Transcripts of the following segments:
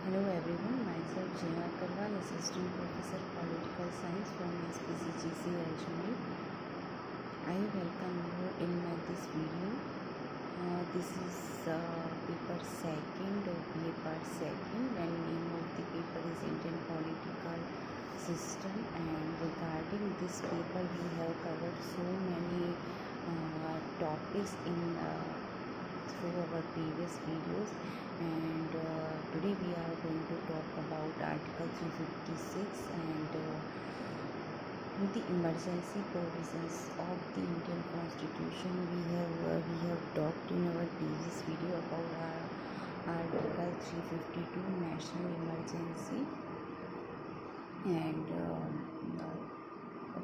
Hello everyone, myself Jaya Karwal, Assistant Professor Political Science from SPCGC Ajmer. I welcome you in this video. This is paper second or BA part second, and name of the paper is Indian Political System. And regarding this paper, we have covered so many topics in through our previous videos, and today we are going to talk about Article 356 and with the emergency provisions of the Indian Constitution. We have talked in our previous video about Article 352 National Emergency, and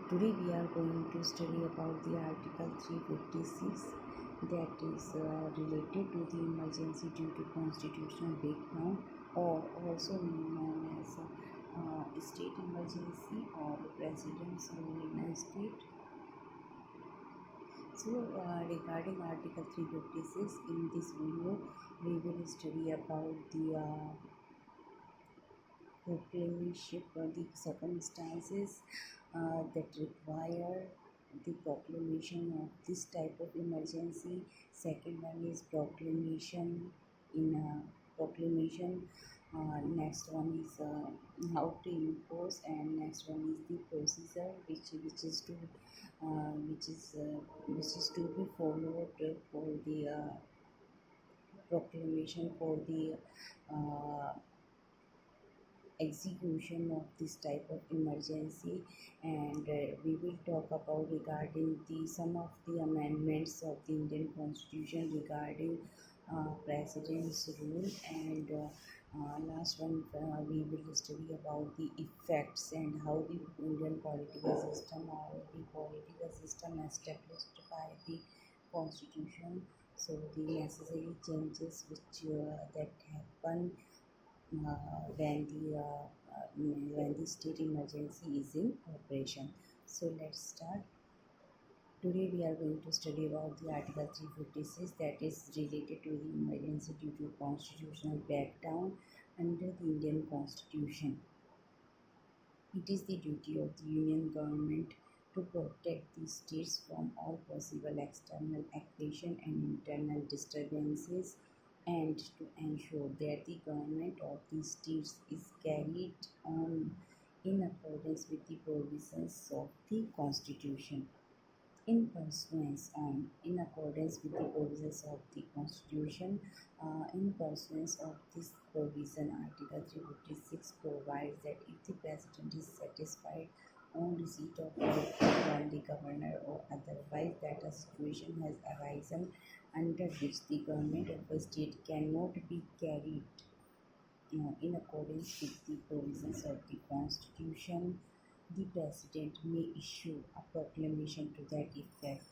today we are going to study about the Article 356, that is related to the emergency due to constitutional breakdown, or also known as state emergency or president's rule in a state. So regarding Article 356, in this video we will study about the proclamation or the circumstances that require the proclamation of this type of emergency. Second one is proclamation in proclamation. Next one is how to impose, and next one is the procedure which is to be followed for the proclamation, for the execution of this type of emergency. And we will talk about regarding the some of the amendments of the Indian Constitution regarding president's rule, and last one we will study about the effects and how the Indian political system or the political system established by the Constitution, so the necessary changes which that happen when the state emergency is in operation. So let's start. Today we are going to study about the Article 356, that is related to the emergency due to constitutional breakdown under the Indian Constitution. It is the duty of the Union government to protect the states from all possible external aggression and internal disturbances, and to ensure that the government of the states is carried on in accordance with the provisions of the Constitution. In accordance with the provisions of the Constitution, in pursuance of this provision, Article 356 provides that if the President is satisfied on receipt of word from the Governor or otherwise that a situation has arisen under which the government of a state cannot be carried in accordance with the provisions of the Constitution, the President may issue a proclamation to that effect.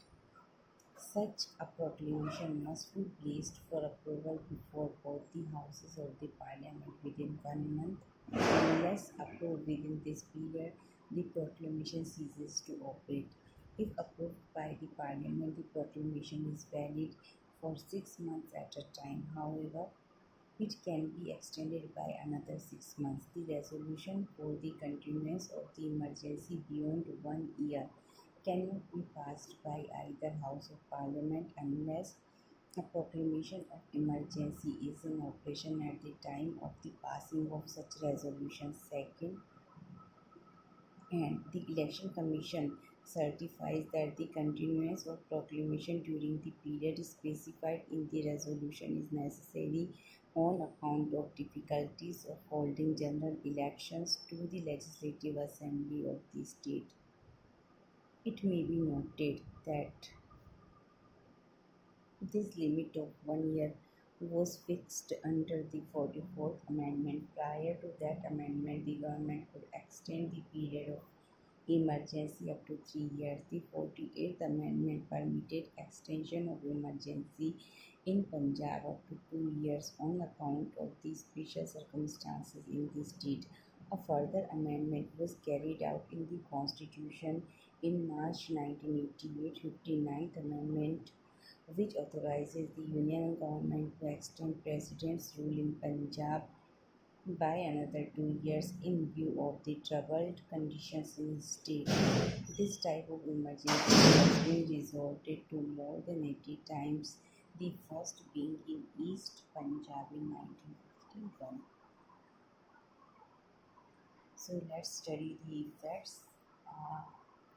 Such a proclamation must be placed for approval before both the houses of the Parliament within 1 month. Unless approved within this period, the proclamation ceases to operate. If approved by the Parliament, the proclamation is valid for 6 months at a time. However, it can be extended by another 6 months. The resolution for the continuance of the emergency beyond 1 year cannot be passed by either House of Parliament unless a proclamation of emergency is in operation at the time of the passing of such resolution. Second, and the Election Commission certifies that the continuance of proclamation during the period specified in the resolution is necessary on account of difficulties of holding general elections to the Legislative Assembly of the state. It may be noted that this limit of 1 year was fixed under the 44th Amendment. Prior to that amendment, the government could extend the period of emergency up to 3 years. The 48th Amendment permitted extension of emergency in Punjab up to 2 years on account of the special circumstances in the state. A further amendment was carried out in the Constitution in March 1988, 59th Amendment, which authorizes the Union government to extend President's rule in Punjab by another 2 years in view of the troubled conditions in the state. This type of emergency has been resorted to more than 80 times, the first being in East Punjab in 1951. So let's study the effects. Uh,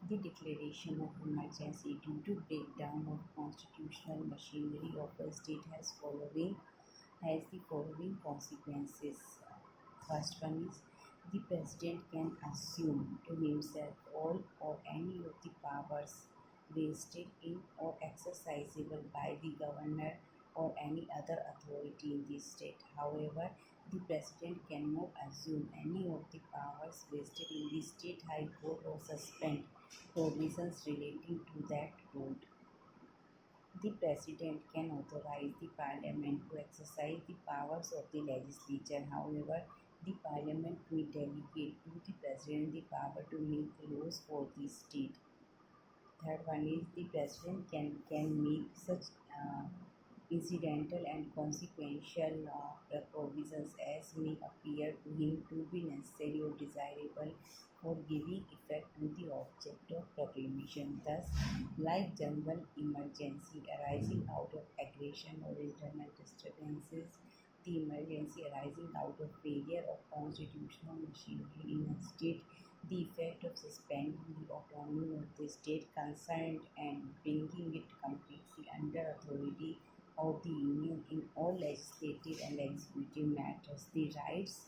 the declaration of emergency due to breakdown of constitutional machinery of a state has the following consequences. First one is the president can assume to himself all or any of the powers vested in or exercisable by the governor or any other authority in the state. However, the president cannot assume any of the powers vested in the state high court or suspend provisions relating to that court. The President can authorize the Parliament to exercise the powers of the legislature. However, the Parliament may delegate to the President the power to make laws for the state. Third one is the President can make such incidental and consequential provisions as may appear to him to be necessary or desirable for giving effect to the object of proclamation. Thus, like general emergency arising out of aggression or internal disturbances, the emergency arising out of failure of constitutional machinery in a state, the effect of suspending the autonomy of the state concerned and bringing it completely under authority of the Union in all legislative and executive matters. The rights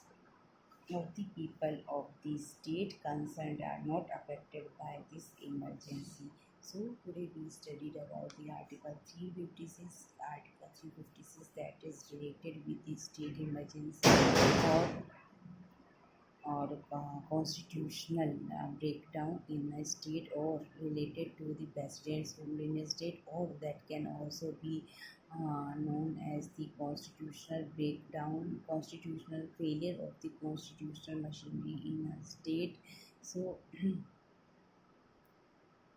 of the people of the state concerned are not affected by this emergency. So today we studied about the Article 356, Article 356 that is related with the state emergency or constitutional breakdown in a state or related to the president's rule in a state, or that can also be known as the constitutional breakdown, constitutional failure of the constitutional machinery in a state. So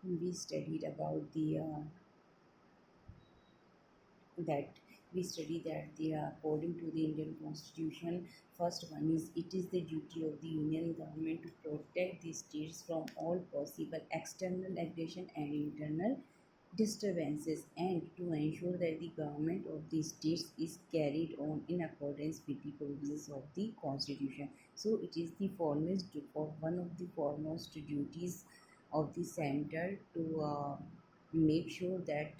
we studied about the that we study that they are according to the Indian Constitution. First one is it is the duty of the Union government to protect the states from all possible external aggression and internal disturbances and to ensure that the government of the states is carried on in accordance with the provisions of the constitution. So it is the foremost for one of the foremost duties of the center to make sure that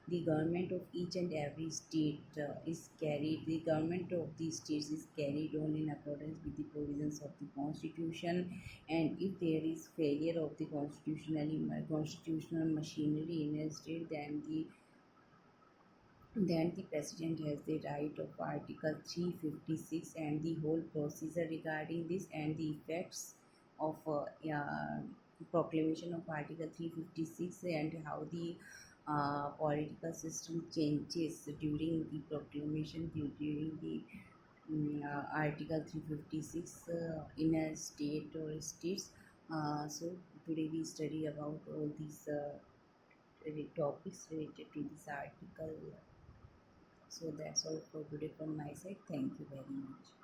the government of each and every state is carried the government of the states is carried on in accordance with the provisions of the constitution, and if there is failure of the constitutional machinery in a state, then the president has the right of Article 356 and the whole procedure regarding this and the effects of proclamation of Article 356 and how the political system changes during the proclamation during the Article 356 in a state or states. So today we study about all these topics related to this article. So that's all for today from my side. Thank you very much.